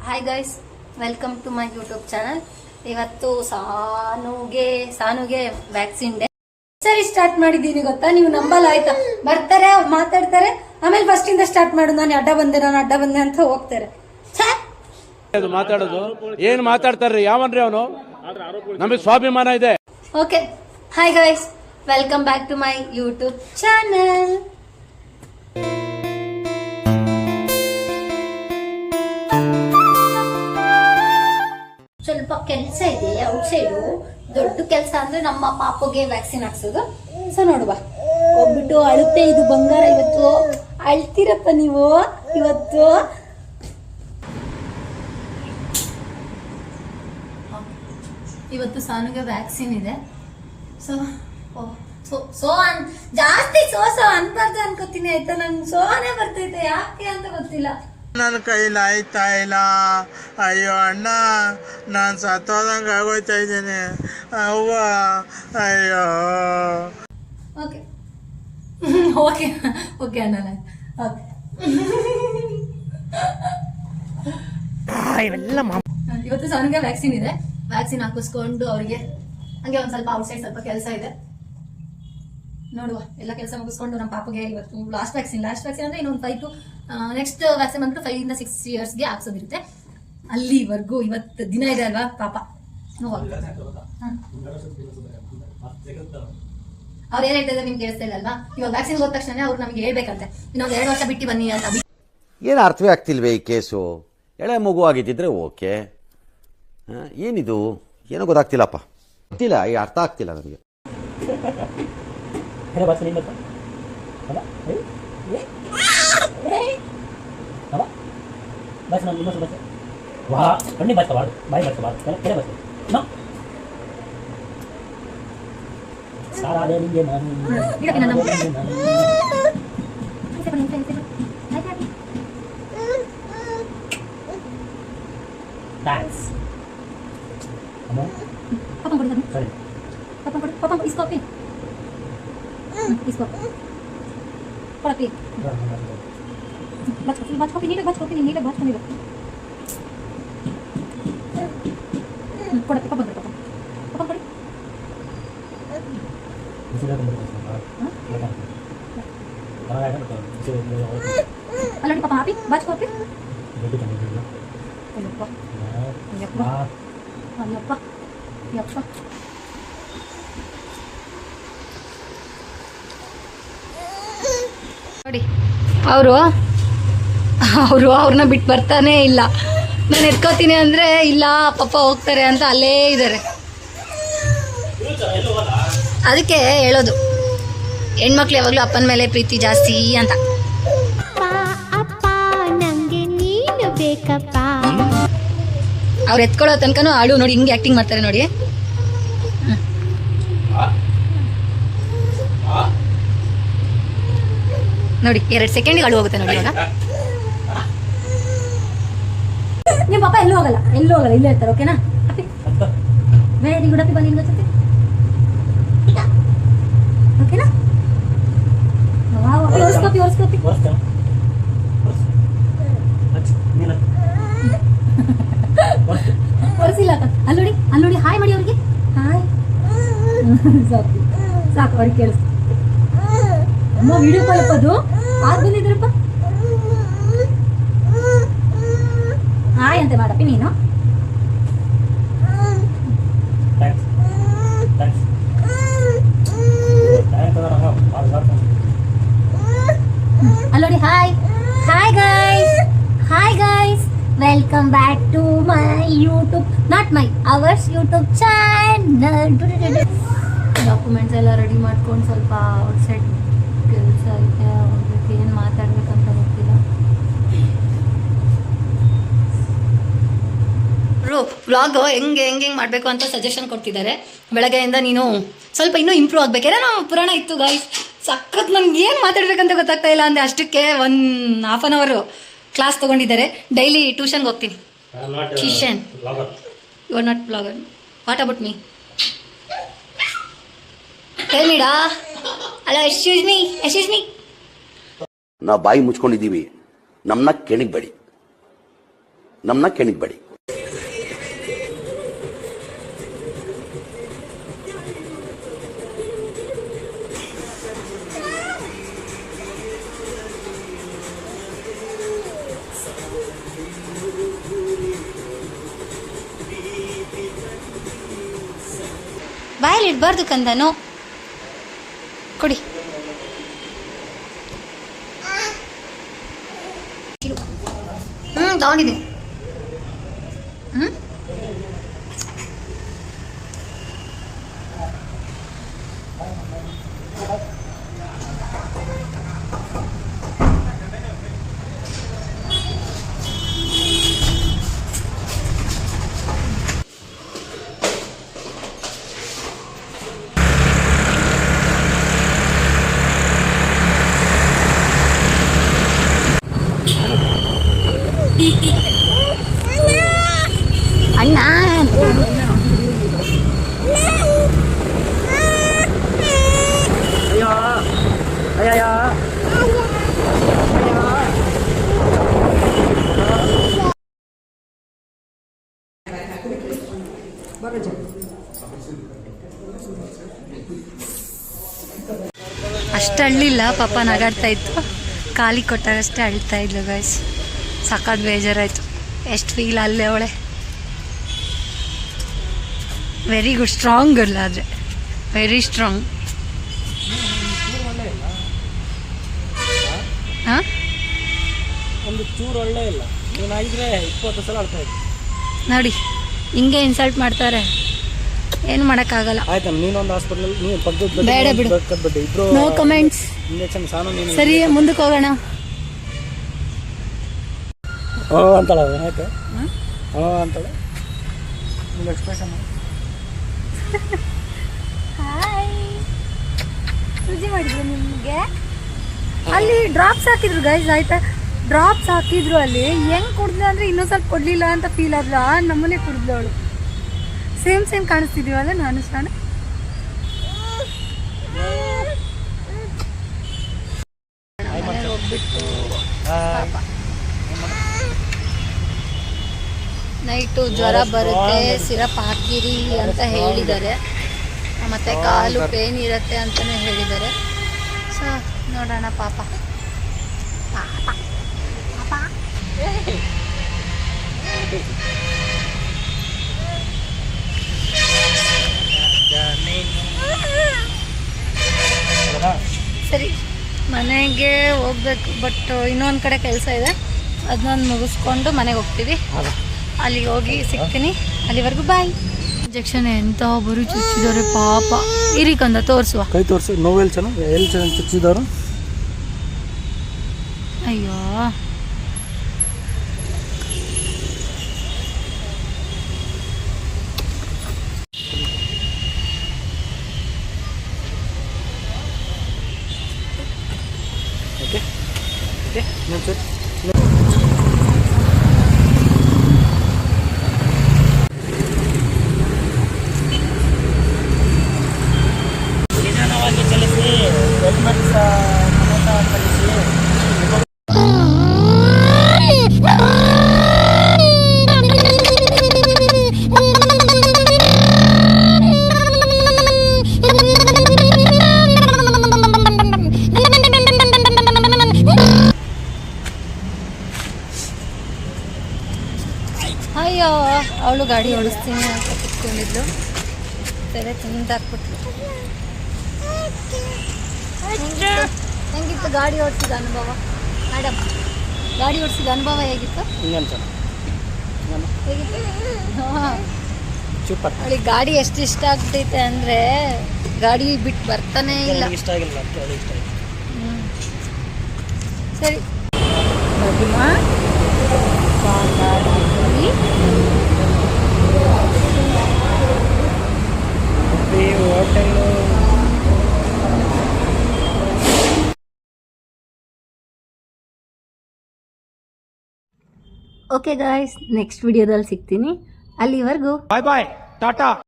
Hi guys, welcome to my YouTube channel. ಇವತ್ತು ಸಾನುಗೆ vaccine day. ಸರಿ ಸ್ಟಾರ್ಟ್ ಮಾಡಿದ್ದೀನಿ ಗೊತ್ತಾ, ನೀವು ನಂಬಲ್ಲ ಆಯ್ತಾ. ಬರ್ತಾರೆ ಮಾತಾಡ್ತಾರೆ, ಆಮೇಲೆ ಫಸ್ಟ್ ಇಂದ ಸ್ಟಾರ್ಟ್ ಮಾಡು, ನಾನು ಅಡ್ಡ ಬಂದೆ ಅಂತ ಹೋಗ್ತಾರೆ. ಮಾತಾಡೋದು ಏನ್ ಮಾತಾಡ್ತಾರ್ರಿ? ಯಾವನ್ರಿ ಅವನು? ನಮಗೆ ಸ್ವಾಭಿಮಾನ ಇದೆ. Okay, hi guys, welcome back to my YouTube channel. ಸ್ವಲ್ಪ ಕೆಲಸ ಇದೆ ಔಟ್ ಸೈಡು. ದೊಡ್ಡ ಕೆಲಸ ಅಂದ್ರೆ ನಮ್ಮ ಪಾಪುಗೆ ವ್ಯಾಕ್ಸಿನ್ ಹಾಕ್ಸೋದು. ಸೊ ನೋಡುವ, ಹೋಗ್ಬಿಟ್ಟು ಅಳುತ್ತೆ. ಇದು ಬಂಗಾರ. ಇವತ್ತು ಅಳ್ತೀರಪ್ಪ ನೀವು. ಇವತ್ತು ಸಾನುಗೆ ವ್ಯಾಕ್ಸಿನ್ ಇದೆ. ಜಾಸ್ತಿ ಸೋ ಅನ್ಬಾರ್ದು ಅನ್ಕೋತೀನಿ ಆಯ್ತಾ. ನನ್ಗೆ ಸೋನೆ ಬರ್ತೈತೆ, ಯಾಕೆ ಅಂತ ಗೊತ್ತಿಲ್ಲ. ನನ್ನ ಕೈಲಿ ಆಯ್ತಾ ಇಲ್ಲ. ಅಯ್ಯೋ ಅಣ್ಣ, ನಾನು ಸತ್ತೋದಂಗೆ ಆಗೋಯ್ತಾ ಇದ್ದೀನಿ. ಅವ್ವ, ಅಯ್ಯೋ. ಓಕೆ ಓಕೆ ಓಕೆ ಅಣ್ಣ, ಓಕೆ. ಇವತ್ತು ಸಾನುಗೆ ವ್ಯಾಕ್ಸಿನ್ ಇದೆ. ವ್ಯಾಕ್ಸಿನ್ ಹಾಕಿಸ್ಕೊಂಡು ಅವ್ರಿಗೆ ಹಂಗೆ ಒಂದ್ ಸ್ವಲ್ಪ ಔಟ್ಸೈಡ್ ಸ್ವಲ್ಪ ಕೆಲಸ ಇದೆ. ನೋಡುವ, ಎಲ್ಲ ಕೆಲಸ ಮುಗಿಸ್ಕೊಂಡು ನಮ್ಮ ಪಾಪಗೆ ಇವತ್ತು ಲಾಸ್ಟ್ ವ್ಯಾಕ್ಸಿನ್ ಅಂದ್ರೆ ಇನ್ನೊಂದು 5 to ನೆಕ್ಸ್ಟ್ ವ್ಯಾಕ್ಸಿನ್ ಬಂದ್ಬಿಟ್ಟು 5 ಇಂದ 6 ಇಯರ್ಸ್ಗೆ ಹಾಕ್ಸೋದಿರುತ್ತೆ. ಅಲ್ಲಿವರೆಗೂ ಇವತ್ತು ದಿನ ಇದೆ ಅಲ್ವಾ ಪಾಪ. ಅವ್ರು ಏನ್ ಹೇಳ್ತಾ ಇದ್ದಾರೆ ನಿಮ್ಗೆ ಕೇಳಿಸ್ತಾ ಇಲ್ಲ ಅಲ್ವಾ? ಇವಾಗ ವ್ಯಾಕ್ಸಿನ್ ಹೋದ ತಕ್ಷಣ ಅವ್ರು ನಮ್ಗೆ ಹೇಳ್ಬೇಕಂತೆ, ಇನ್ನೊಂದು 2 ವರ್ಷ ಬಿಟ್ಟು ಬನ್ನಿ ಅಂತ. ಏನು ಅರ್ಥವೇ ಆಗ್ತಿಲ್ವೇ ಈ ಕೇಸು? ಎಳೆ ಮಗು ಆಗಿದ್ದಿದ್ರೆ ಓಕೆ, ಏನಿದು ಏನೋ ಗೊತ್ತಾಗ್ತಿಲ್ಲಪ್ಪ. ಗೊತ್ತಿಲ್ಲ, ಈ ಅರ್ಥ ಆಗ್ತಿಲ್ಲ ನನಗೆ. ಅಲ್ಲೋಡಿ ಪಾಪ, ಹಾಪಿ ಬಾಚ್ಕೋಪಿ. ನೋಡಿ, ಅವರು ಅವ್ರನ್ನ ಬಿಟ್ಟು ಬರ್ತಾನೆ ಇಲ್ಲ. ನಾನು ಎತ್ಕೋತೀನಿ ಅಂದ್ರೆ ಇಲ್ಲ ಪಾಪ ಹೋಗ್ತಾರೆ ಅಂತ ಅಲ್ಲೇ ಇದ್ದಾರೆ. ಅದಕ್ಕೆ ಹೇಳೋದು, ಹೆಣ್ಮಕ್ಳು ಯಾವಾಗಲೂ ಅಪ್ಪನ ಮೇಲೆ ಪ್ರೀತಿ ಜಾಸ್ತಿ ಅಂತ. ಅವ್ರು ಎತ್ಕೊಳ್ಳೋ ತನಕನೂ ಆಡು ನೋಡಿ, ಹಿಂಗೆ ಆಕ್ಟಿಂಗ್ ಮಾಡ್ತಾರೆ ನೋಡಿ. ನೋಡಿ 2 ಸೆಕೆಂಡಿಗೆ ಅಳು ಹೋಗುತ್ತೆ ನೋಡಿ. ಇವಾಗ ನಿಮ್ಮ ಪಾಪ ಎಲ್ಲೂ ಹೋಗಲ್ಲ, ಇಲ್ಲೇ ಇರ್ತಾರೆ. ಓಕೆನಾ? ವೆರಿ ಗುಡ್ ಅಪ್ಪಿ, ಬನ್ನಿ ಜೊತೆ. ಓಕೆನಾ? ಒರ್ಸ್ಕೋಪಿ ಒರ್ಸಿಲ್ಲ. ಅಲ್ಲೋಡಿ ಹಾಯ್ ಮಾಡಿ ಅವ್ರಿಗೆ. ಹಾಯ್ ಸಾಕು ಅವ್ರಿಗೆ ಕೇಳಿಸ್ತು. ಅಮ್ಮ ವಿಡಿಯೋ ಕಾಲ್ ಅದು ಆಗ್ ಬಂದಿದ್ರಪ್ಪ. ಹಾಯ್ ಅಂತ ಮಾಡಪ್ಪಿ ನೀನು. ಅಲ್ಲೋಡಿ hi guys, welcome back to my YouTube, not my ours YouTube channel. Documents ಎಲ್ಲ ರೆಡಿ ಮಾಡ್ಕೊಂಡು ಸ್ವಲ್ಪ ಔಟ್ಸೈಡ್ ಕೆಲಸ ಐತೆ. ಅವ್ರಿಗೆ ಏನು ಮಾತಾಡ್ಬೇಕಂತ ಗೊತ್ತಿಲ್ಲ. ವ್ಲಾಗ್ ಹೆಂಗೆ ಮಾಡಬೇಕು ಅಂತ ಸಜೆಷನ್ ಕೊಡ್ತಿದ್ದಾರೆ. ಬೆಳಗ್ಗೆಯಿಂದ ನೀನು ಸ್ವಲ್ಪ ಇನ್ನೂ ಇಂಪ್ರೂವ್ ಆಗ್ಬೇಕೇನೋ. ನಾವು ಪುರಾಣ ಇತ್ತು ಗೈಸ್, ಸಖತ್ ನನ್ಗೆ ಏನು ಮಾತಾಡ್ಬೇಕಂತ ಗೊತ್ತಾಗ್ತಾ ಇಲ್ಲ ಅಂದೆ. ಅಷ್ಟಕ್ಕೆ 1 half an hour ಕ್ಲಾಸ್ ತೊಗೊಂಡಿದ್ದಾರೆ. ಡೈಲಿ ಟ್ಯೂಷನ್ಗೆ ಹೋಗ್ತೀನಿ. Tuition. You are not blogger. What about me? ಹೇಳ್ಮಿಡಾ. ಅಲ್ಲ, ಎಕ್ಸ್ಕ್ಯೂಸ್ ಮೀ. ನಾವು ಬಾಯಿ ಮುಚ್ಕೊಂಡಿದ್ದೀವಿ, ನಮ್ಮನ್ನ ಕೆಣಗಬೇಡಿ. ನಮ್ಮನ್ನ ಕೆಣಗಬೇಡಿ. ಬಾಯಲ್ಲಿ ಇಡಬಾರ್ದು ಕಂದನು. ಕೊಡಿ. ತಗೊಂಡಿದ್ದೀನಿ. ಅಣ್ಣ ಅಷ್ಟು ಅಳ್ಳಿಲ್ಲ, ಪಾಪ ನಗಾಡ್ತಾ ಇತ್ತು. ಖಾಲಿ ಕೊಟ್ಟಾಗಷ್ಟೇ ಅಳ್ತಾ ಇದ್ಲು ಗೈಸ್. ಸಖತ್ ಬೇಜಾರಾಯಿತು. ಎಷ್ಟು ಫೀಲ್ ಅಲ್ಲೇ ಅವಳೆ. ವೆರಿ ಗುಡ್, ಸ್ಟ್ರಾಂಗ್ ಗರ್ಲ್ ಆದರೆ ವೆರಿ ಸ್ಟ್ರಾಂಗ್. ಹಾಂ, ಒಂದು ಚೂರು ಒಳ್ಳೆ ಇಲ್ಲ. ನೀನಾಗಿದ್ರೆ 20 ಸಲ ಅಳ್ತಾ ಇದ್ದೆ. ನೋಡಿ ಹಿಂಗೆ ಇನ್ಸಲ್ಟ್ ಮಾಡ್ತಾರೆ, ಏನು ಮಾಡೋಕ್ಕಾಗಲ್ಲ. ಆಯ್ತಾ, ನೀನೊಂದು ಹಾಸ್ಪಿಟಲ್, ನೀನು ಪಕ್ಕದ ಬೇಡ ಬಿಡು, ಇಬ್ರು ನೋ ಕಮೆಂಟ್ಸ್. ಇಂಜೆಕ್ಷನ್ ಸಾನು ನೀನು ಸರಿ, ಮುಂದಕ್ಕೆ ಹೋಗೋಣ. ಅಂತಾಳ ಯಾಕೆ ಅಂತಾಳೆ ನಿಮ್ಗೆ ಎಕ್ಸ್ಪ್ರೆಷನ್. ಹಾಯ್, ಸುಜಿ ಮಾಡಿದ್ರು ನಿಮಗೆ. ಅಲ್ಲಿ ಡ್ರಾಪ್ಸ್ ಹಾಕಿದ್ರು ಗೈಸ್, ಆಯ್ತಾ? ಡ್ರಾಪ್ಸ್ ಹಾಕಿದ್ರು ಅಲ್ಲಿ. ಹೆಂಗ್ ಕುಡ್ದು ಅಂದ್ರೆ ಇನ್ನೊಂದು ಸ್ವಲ್ಪ ಕೊಡ್ಲಿಲ್ಲ ಅಂತ ಫೀಲ್ ಆದ್ಲು. ನಮ್ಮನೆ ಕುಡ್ದು ಅವಳು. ಸೇಮ್ ಕಾಣಿಸ್ತಿದೀವಲ್ಲ ನಾನು ಸ್ನಾನ. ಹೋಗ್ಬಿಟ್ಟು ನೈಟು ಜ್ವರ ಬರುತ್ತೆ, ಸಿರಪ್ ಹಾಕಿರಿ ಅಂತ ಹೇಳಿದ್ದಾರೆ. ಮತ್ತು ಕಾಲು ಪೇನ್ ಇರುತ್ತೆ ಅಂತಲೇ ಹೇಳಿದ್ದಾರೆ. ಸೊ ನೋಡೋಣ. ಪಾಪ ಸರಿ, ಮನೆಗೆ ಹೋಗ್ಬೇಕು. ಬಟ್ ಇನ್ನೊಂದು ಕಡೆ ಕೆಲಸ ಇದೆ, ಅದನ್ನೊಂದು ಮುಗಿಸ್ಕೊಂಡು ಮನೆಗೆ ಹೋಗ್ತೀವಿ. ಅಲ್ಲಿಗೆ ಹೋಗಿ ಸಿಗ್ತೀನಿ. ಅಲ್ಲಿವರೆಗೂ ಬಾಯ್. ಇಂಜೆಕ್ಷನ್ ಎಂತ ಬರು ಚುಚ್ಚಿದವ್ರೆ ಪಾಪ. ಇರಿಕಂದ ತೋರಿಸುವ. ಕೈ ತೋರಿಸಿ. ನೋವೆಲ್ ಚೆನ್ನಾಗಿ ಎಲ್ಲಿ ಚೆನ್ನಾಗಿ ಚುಚ್ಚಿದವರು. ಅಯ್ಯೋ, ಓಕೆ ಓಕೆ ಸರಿ. ನಿಧಾನವಾಗಿ ಚಲಿಸಿ, ಹೆಲ್ಮೆಟ್ ಕಲಿಸಿ. ಅಯ್ಯೋ, ಅವಳು ಗಾಡಿ ಓಡಿಸ್ತೀನಿ ಅಂತ ಕುತ್ಕೊಂಡಿದ್ಲು. ತಲೆ ತಿಂದಾಕ್ಬಿಟ್ಲು. ಹೆಂಗಿತ್ತು ಗಾಡಿ ಓಡಿಸಿದ ಅನುಭವ ಮೇಡಮ್? ಗಾಡಿ ಓಡಿಸಿದ ಅನುಭವ ಹೇಗಿತ್ತು? ಹೇಗಿತ್ತು? ಸೂಪರ್. ಅವಳಿಗೆ ಗಾಡಿ ಎಷ್ಟು ಇಷ್ಟ ಆಗ್ತೈತೆ ಅಂದರೆ ಗಾಡಿ ಬಿಟ್ಟು ಬರ್ತಾನೆ ಇಲ್ಲ. ಇಷ್ಟ ಆಗಿಲ್ಲ ಅಂತ ಹೇಳಿ ಇಷ್ಟ ಆಯ್ತು. ಸರಿ ಹೋಟೆಲ್ಲು. ಓಕೆ ಗಾಯ್ಸ್, ನೆಕ್ಸ್ಟ್ ವಿಡಿಯೋದಲ್ಲಿ ಸಿಗ್ತೀನಿ. ಅಲ್ಲಿವರೆಗೂ ಬಾಯ್ ಬಾಯ್, ಟಾಟಾ.